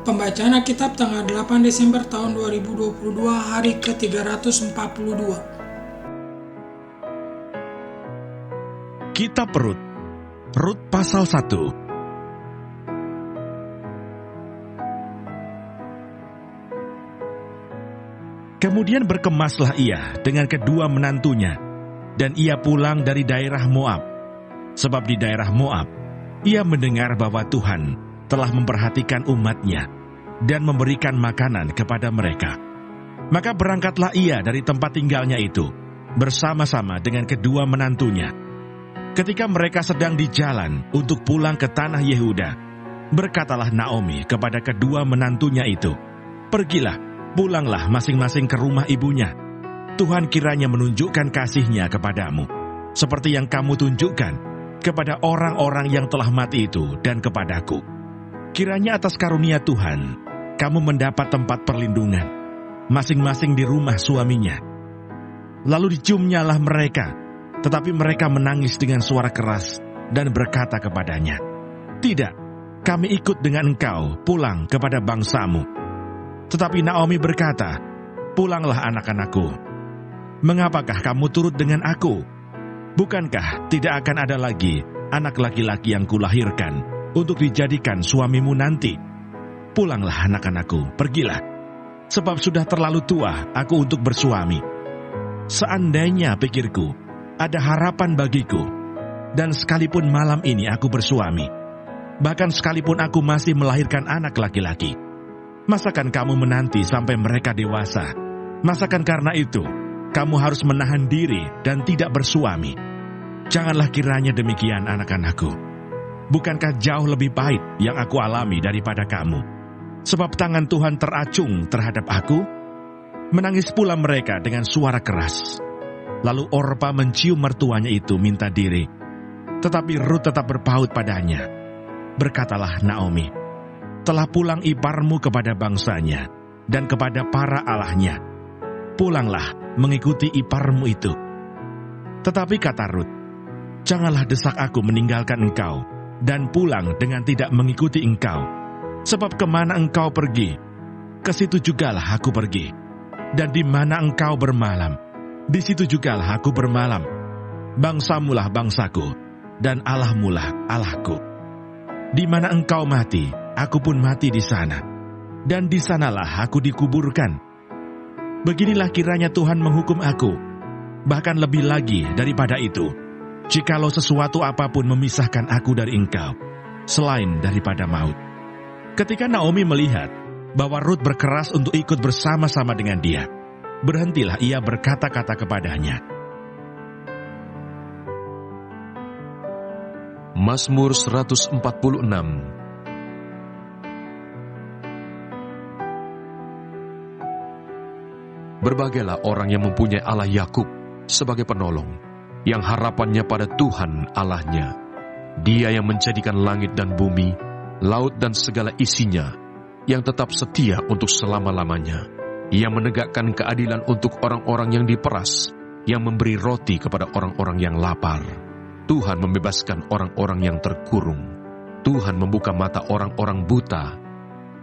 Pembacaan Alkitab tanggal 8 Desember tahun 2022, hari ke-342. Kitab Rut pasal 1. Kemudian berkemaslah ia dengan kedua menantunya, dan ia pulang dari daerah Moab. Sebab di daerah Moab, ia mendengar bahwa Tuhan telah memperhatikan umatnya dan memberikan makanan kepada mereka. Maka berangkatlah ia dari tempat tinggalnya itu, bersama-sama dengan kedua menantunya. Ketika mereka sedang di jalan untuk pulang ke tanah Yehuda, berkatalah Naomi kepada kedua menantunya itu, "Pergilah, pulanglah masing-masing ke rumah ibunya. Tuhan kiranya menunjukkan kasih-Nya kepadamu, seperti yang kamu tunjukkan kepada orang-orang yang telah mati itu dan kepadaku. Kiranya atas karunia Tuhan, kamu mendapat tempat perlindungan, masing-masing di rumah suaminya." Lalu diciumnyalah mereka, tetapi mereka menangis dengan suara keras dan berkata kepadanya, "Tidak, kami ikut dengan engkau pulang kepada bangsamu." Tetapi Naomi berkata, "Pulanglah anak-anakku. Mengapakah kamu turut dengan aku? Bukankah tidak akan ada lagi anak laki-laki yang kulahirkan untuk dijadikan suamimu nanti? Pulanglah anak-anakku, pergilah, sebab sudah terlalu tua aku untuk bersuami. Seandainya, pikirku, ada harapan bagiku, dan sekalipun malam ini aku bersuami, bahkan sekalipun aku masih melahirkan anak laki-laki, masakan kamu menanti sampai mereka dewasa? Masakan karena itu kamu harus menahan diri dan tidak bersuami? Janganlah kiranya demikian, anak-anakku. Bukankah jauh lebih pahit yang aku alami daripada kamu? Sebab tangan Tuhan teracung terhadap aku." Menangis pula mereka dengan suara keras. Lalu Orpa mencium mertuanya itu minta diri, tetapi Rut tetap berpaut padanya. Berkatalah Naomi, "Telah pulang iparmu kepada bangsanya dan kepada para allahnya. Pulanglah mengikuti iparmu itu." Tetapi kata Rut, "Janganlah desak aku meninggalkan engkau dan pulang dengan tidak mengikuti engkau. Sebab kemana engkau pergi, ke situ jugalah aku pergi. Dan di mana engkau bermalam, di situ jugalah aku bermalam. Bangsamulah bangsaku, dan Allahmulah Allahku. Di mana engkau mati, aku pun mati di sana, dan di sanalah aku dikuburkan. Beginilah kiranya Tuhan menghukum aku, bahkan lebih lagi daripada itu, jikalau sesuatu apapun memisahkan aku dari engkau, selain daripada maut." Ketika Naomi melihat bahwa Rut berkeras untuk ikut bersama-sama dengan dia, berhentilah ia berkata-kata kepadanya. Mazmur 146. Berbahagialah orang yang mempunyai Allah Yakub sebagai penolong, yang harapannya pada Tuhan Allahnya. Dia yang menjadikan langit dan bumi, laut dan segala isinya, yang tetap setia untuk selama-lamanya, yang menegakkan keadilan untuk orang-orang yang diperas, yang memberi roti kepada orang-orang yang lapar. Tuhan membebaskan orang-orang yang terkurung. Tuhan membuka mata orang-orang buta.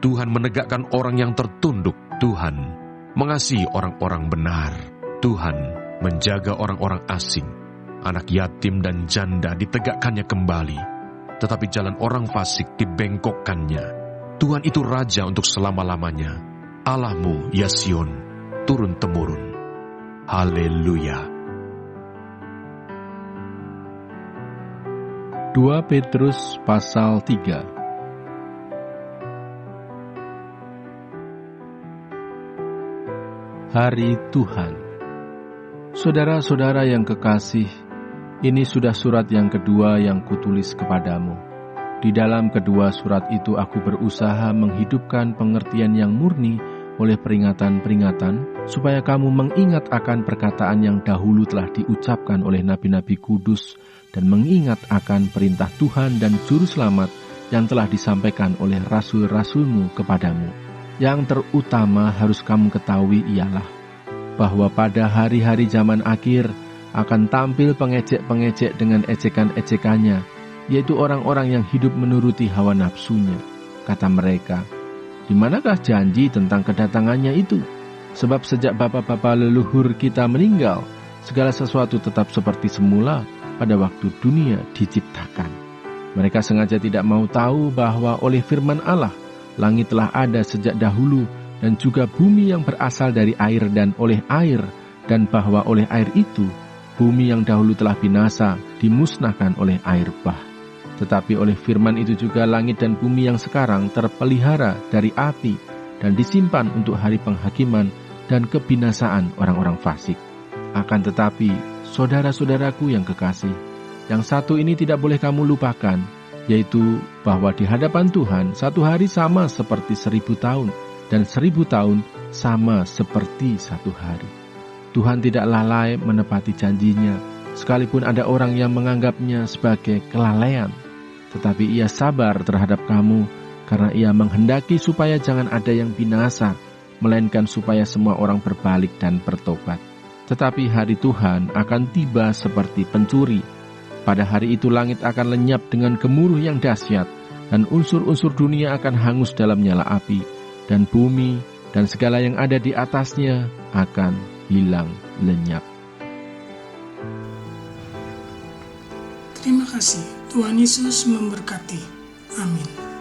Tuhan menegakkan orang yang tertunduk. Tuhan mengasihi orang-orang benar. Tuhan menjaga orang-orang asing. Anak yatim dan janda ditegakkannya kembali, tetapi jalan orang fasik dibengkokkannya. Tuhan itu Raja untuk selama-lamanya. Allahmu, ya Sion, turun-temurun. Haleluya. 2 Petrus pasal 3. Hari Tuhan. Saudara-saudara yang kekasih, ini sudah surat yang kedua yang kutulis kepadamu. Di dalam kedua surat itu aku berusaha menghidupkan pengertian yang murni oleh peringatan-peringatan, supaya kamu mengingat akan perkataan yang dahulu telah diucapkan oleh nabi-nabi kudus, dan mengingat akan perintah Tuhan dan Juru Selamat yang telah disampaikan oleh rasul-rasulmu kepadamu. Yang terutama harus kamu ketahui ialah bahwa pada hari-hari zaman akhir akan tampil pengecek-pengecek dengan ejekan-ejekannya, yaitu orang-orang yang hidup menuruti hawa nafsunya. Kata mereka, Di manakah janji tentang kedatangannya itu? Sebab sejak bapa-bapa leluhur kita meninggal, segala sesuatu tetap seperti semula pada waktu dunia diciptakan. Mereka sengaja tidak mau tahu bahwa oleh firman Allah, langit telah ada sejak dahulu dan juga bumi yang berasal dari air dan oleh air, dan bahwa oleh air itu, bumi yang dahulu telah binasa dimusnahkan oleh air bah. Tetapi oleh firman itu juga langit dan bumi yang sekarang terpelihara dari api dan disimpan untuk hari penghakiman dan kebinasaan orang-orang fasik. Akan tetapi, saudara-saudaraku yang kekasih, yang satu ini tidak boleh kamu lupakan, yaitu bahwa di hadapan Tuhan satu hari sama seperti 1000 tahun, dan 1000 tahun sama seperti satu hari. Tuhan tidak lalai menepati janjinya, sekalipun ada orang yang menganggapnya sebagai kelalaian. Tetapi ia sabar terhadap kamu, karena ia menghendaki supaya jangan ada yang binasa, melainkan supaya semua orang berbalik dan bertobat. Tetapi hari Tuhan akan tiba seperti pencuri. Pada hari itu langit akan lenyap dengan gemuruh yang dahsyat, dan unsur-unsur dunia akan hangus dalam nyala api, dan bumi dan segala yang ada di atasnya akan hilang lenyap. Terima kasih. Tuhan Yesus memberkati. Amin.